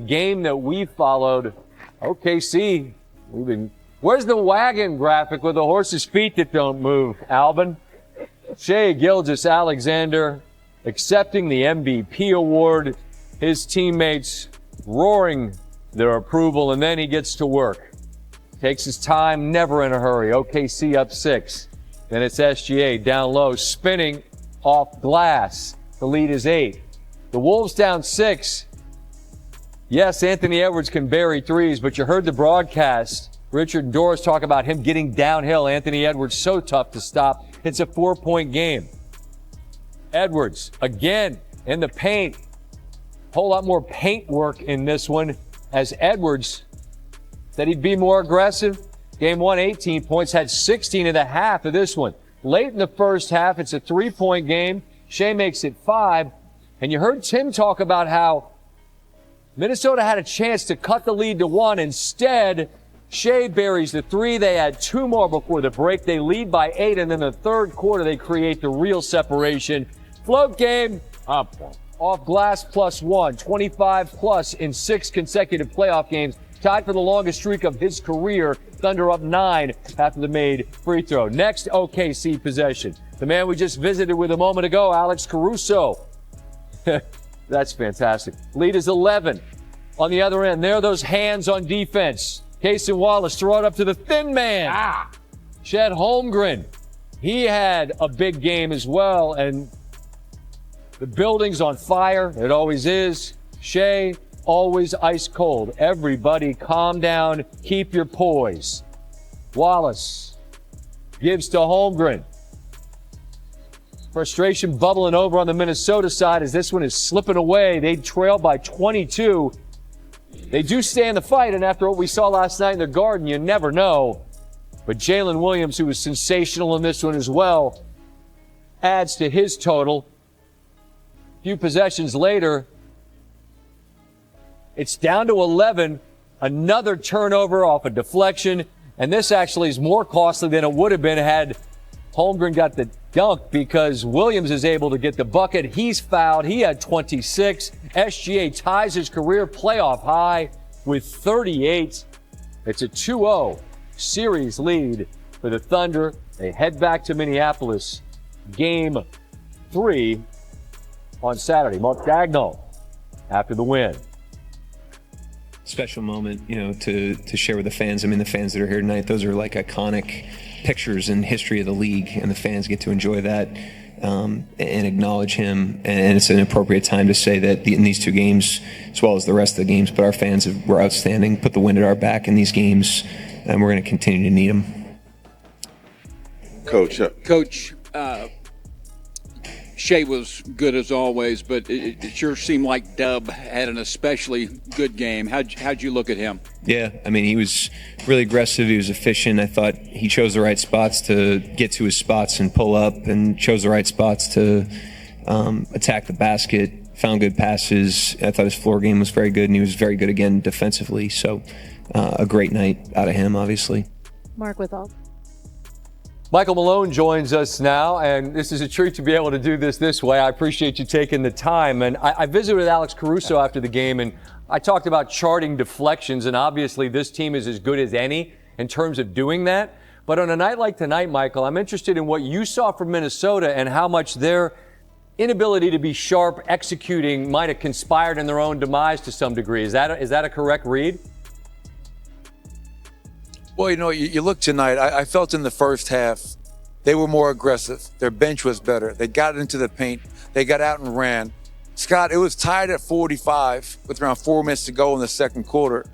game that we followed. OKC, where's the wagon graphic with the horse's feet that don't move, Alvin? Shai Gilgeous-Alexander accepting the MVP award. His teammates roaring their approval, and then he gets to work. Takes his time, never in a hurry. OKC up 6. Then it's SGA down low, spinning off glass. The lead is 8. The Wolves down 6. Yes, Anthony Edwards can bury threes, but you heard the broadcast. Richard and Doris talk about him getting downhill. Anthony Edwards so tough to stop. It's a 4-point game. Edwards, again, in the paint. Whole lot more paint work in this one as Edwards said he'd be more aggressive. Game 1, 18 points, had 16 in the half of this one. Late in the first half, it's a 3-point game. Shai makes it 5. And you heard Tim talk about how Minnesota had a chance to cut the lead to 1. Instead, Shai buries the 3. They had 2 more before the break. They lead by 8, and then the third quarter, they create the real separation. Float game, up. Off glass +1, 25+ in 6 consecutive playoff games. Tied for the longest streak of his career. Thunder up 9 after the made free throw. Next OKC possession. The man we just visited with a moment ago, Alex Caruso. That's fantastic. Lead is 11. On the other end, there are those hands on defense. Cason Wallace throw it up to the thin man. Chet Holmgren. He had a big game as well, and the building's on fire. It always is. Shai, always ice cold. Everybody calm down. Keep your poise. Wallace gives to Holmgren. Frustration bubbling over on the Minnesota side as this one is slipping away. They trail by 22. They do stay in the fight, and after what we saw last night in the Garden, you never know. But Jalen Williams, who was sensational in this one as well, adds to his total. A few possessions later, it's down to 11. Another turnover off a deflection, and this actually is more costly than it would have been had Holmgren got the dunk, because Williams is able to get the bucket. He's fouled. He had 26. SGA ties his career playoff high with 38. It's a 2-0 series lead for the Thunder. They head back to Minneapolis. Game 3 on Saturday. Mark Dagnall after the win. Special moment, to share with the fans. I mean, the fans that are here tonight, those are like iconic pictures in history of the league, and the fans get to enjoy that and acknowledge him. And it's an appropriate time to say that in these 2 games, as well as the rest of the games, but our fans were outstanding, put the wind at our back in these games, and we're going to continue to need them. Coach, Shai was good as always, but it sure seemed like Dub had an especially good game. How'd you look at him? Yeah, I mean, he was really aggressive. He was efficient. I thought he chose the right spots to get to his spots and pull up, and chose the right spots to attack the basket, found good passes. I thought his floor game was very good, and he was very good again defensively. So a great night out of him, obviously. Mark with all. Michael Malone joins us now, and this is a treat to be able to do this way. I appreciate you taking the time. And I visited with Alex Caruso after the game, and I talked about charting deflections, and obviously this team is as good as any in terms of doing that. But on a night like tonight, Michael, I'm interested in what you saw from Minnesota and how much their inability to be sharp executing might have conspired in their own demise to some degree. Is that a correct read? Well, you look tonight, I felt in the first half, they were more aggressive. Their bench was better. They got into the paint. They got out and ran. Scott, it was tied at 45 with around 4 minutes to go in the second quarter.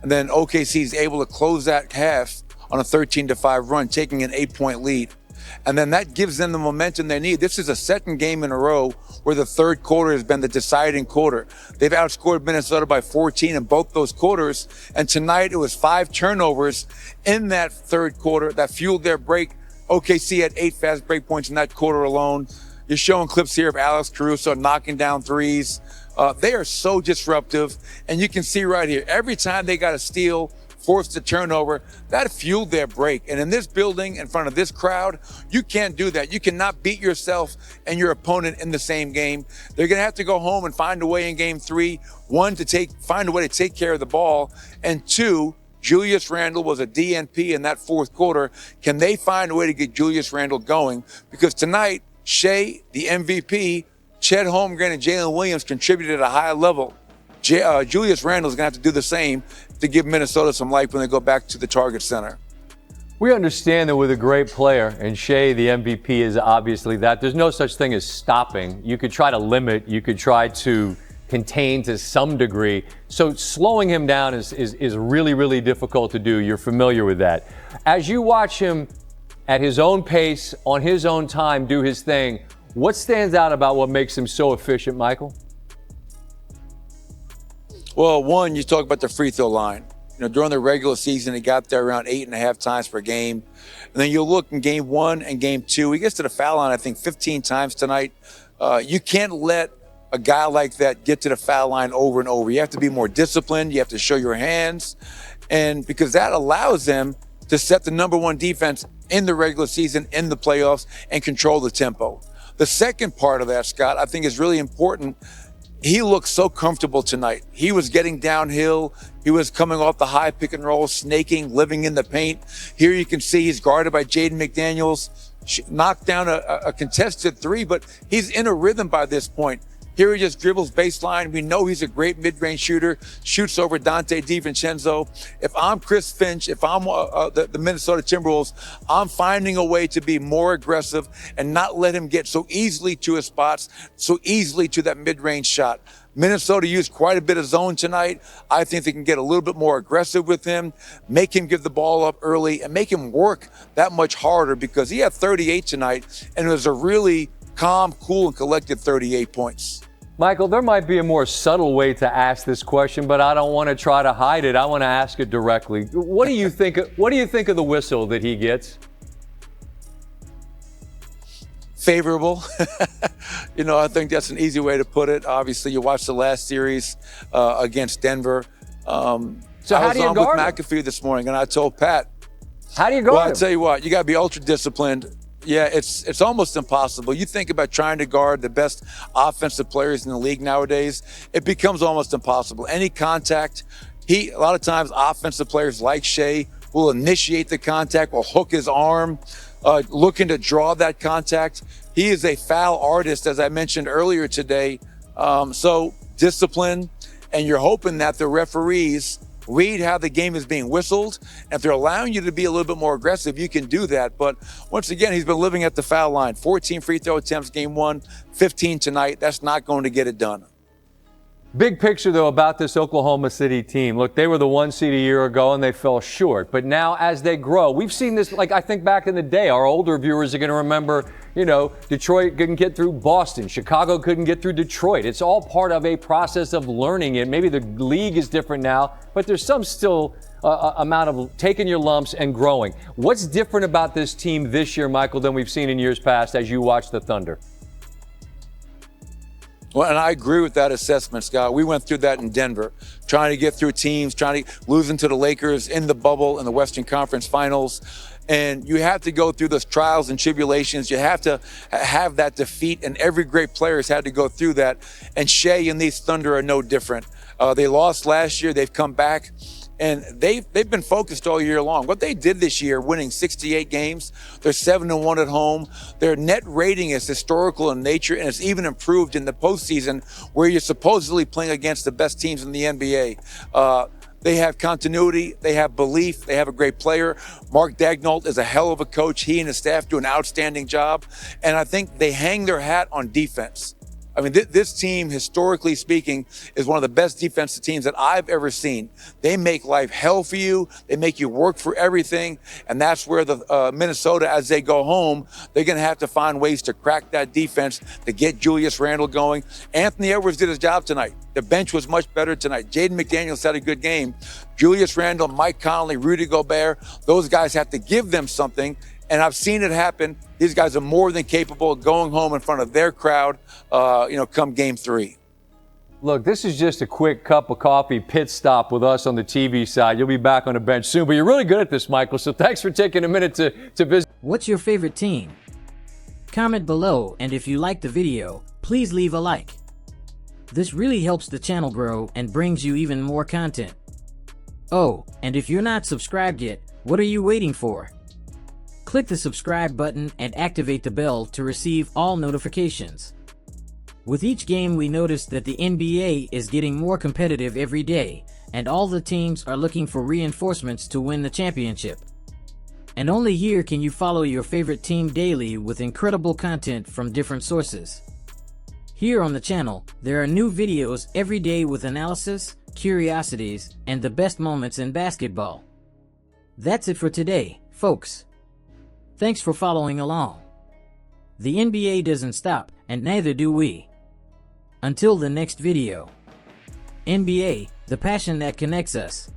And then OKC is able to close that half on a 13-5 run, taking an 8-point lead. And then that gives them the momentum they need. This is a second game in a row where the third quarter has been the deciding quarter. They've outscored Minnesota by 14 in both those quarters. And tonight it was 5 turnovers in that third quarter that fueled their break. OKC had 8 fast break points in that quarter alone. You're showing clips here of Alex Caruso knocking down threes. They are so disruptive. And you can see right here, every time they got a steal, forced a turnover. That fueled their break. And in this building, in front of this crowd, you can't do that. You cannot beat yourself and your opponent in the same game. They're going to have to go home and find a way in game 3, one, to find a way to take care of the ball, and 2, Julius Randle was a DNP in that fourth quarter. Can they find a way to get Julius Randle going? Because tonight, Shai, the MVP, Chet Holmgren, and Jalen Williams contributed at a high level. Julius Randle is going to have to do the same to give Minnesota some life when they go back to the Target Center. We understand that with a great player, and Shai, the MVP, is obviously that, there's no such thing as stopping. You could try to limit, you could try to contain to some degree. So slowing him down is really, really difficult to do. You're familiar with that. As you watch him at his own pace, on his own time, do his thing, what stands out about what makes him so efficient, Michael? Well, one, you talk about the free throw line. During the regular season, he got there around 8.5 times per game. And then you look in game 1 and game 2, he gets to the foul line, I think, 15 times tonight. You can't let a guy like that get to the foul line over and over. You have to be more disciplined. You have to show your hands. And because that allows them to set the number 1 defense in the regular season, in the playoffs, and control the tempo. The second part of that, Scott, I think is really important. He looked so comfortable tonight. He was getting downhill. He was coming off the high pick and roll, snaking, living in the paint. Here you can see he's guarded by Jaden McDaniels, knocked down a contested 3, but he's in a rhythm by this point. Here he just dribbles baseline. We know he's a great mid-range shooter, shoots over Dante DiVincenzo. If I'm Chris Finch, if I'm the Minnesota Timberwolves, I'm finding a way to be more aggressive and not let him get so easily to his spots, so easily to that mid-range shot. Minnesota used quite a bit of zone tonight. I think they can get a little bit more aggressive with him, make him give the ball up early, and make him work that much harder, because he had 38 tonight, and it was a really calm, cool, and collected 38 points. Michael, there might be a more subtle way to ask this question, but I don't want to try to hide it. I want to ask it directly. What do you think of the whistle that he gets? Favorable. I think that's an easy way to put it. Obviously, you watched the last series against Denver. So how do you guard with McAfee this morning, and I told Pat, how do you guard him? I'll tell you what, you got to be ultra disciplined. Yeah, it's almost impossible. You think about trying to guard the best offensive players in the league nowadays, it becomes almost impossible. Any contact, a lot of times offensive players like Shai will initiate the contact, will hook his arm, looking to draw that contact. He is a foul artist, as I mentioned earlier today. So discipline, and you're hoping that the referees read how the game is being whistled. And if they're allowing you to be a little bit more aggressive, you can do that. But once again, he's been living at the foul line. 14 free throw attempts game 1, 15 tonight. That's not going to get it done. Big picture, though, about this Oklahoma City team. Look, they were the 1 seed a year ago, and they fell short. But now, as they grow, we've seen this, I think back in the day, our older viewers are going to remember, Detroit couldn't get through Boston. Chicago couldn't get through Detroit. It's all part of a process of learning it. Maybe the league is different now, but there's some still amount of taking your lumps and growing. What's different about this team this year, Michael, than we've seen in years past as you watch the Thunder? Well, and I agree with that assessment, Scott. We went through that in Denver, trying to get through teams, losing to the Lakers in the bubble in the Western Conference Finals. And you have to go through those trials and tribulations. You have to have that defeat, and every great player has had to go through that. And Shai and these Thunder are no different. They lost last year. They've come back. And they've been focused all year long. What they did this year, winning 68 games, they're 7-1 at home. Their net rating is historical in nature, and it's even improved in the postseason, where you're supposedly playing against the best teams in the NBA. They have continuity, they have belief, they have a great player. Mark Daigneault is a hell of a coach. He and his staff do an outstanding job. And I think they hang their hat on defense. I mean, this team, historically speaking, is one of the best defensive teams that I've ever seen. They make life hell for you. They make you work for everything. And that's where the Minnesota, as they go home, they're going to have to find ways to crack that defense to get Julius Randle going. Anthony Edwards did his job tonight. The bench was much better tonight. Jaden McDaniels had a good game. Julius Randle, Mike Conley, Rudy Gobert, those guys have to give them something. And I've seen it happen. These guys are more than capable of going home in front of their crowd, come game 3. Look, this is just a quick cup of coffee pit stop with us on the TV side. You'll be back on the bench soon, but you're really good at this, Michael, so thanks for taking a minute to visit. What's your favorite team? Comment below, and if you liked the video, please leave a like. This really helps the channel grow and brings you even more content. Oh, and if you're not subscribed yet, what are you waiting for? Click the subscribe button and activate the bell to receive all notifications. With each game, we noticed that the NBA is getting more competitive every day, and all the teams are looking for reinforcements to win the championship. And only here can you follow your favorite team daily with incredible content from different sources. Here on the channel, there are new videos every day with analysis, curiosities, and the best moments in basketball. That's it for today, folks. Thanks for following along. The NBA doesn't stop, and neither do we. Until the next video. NBA, the passion that connects us.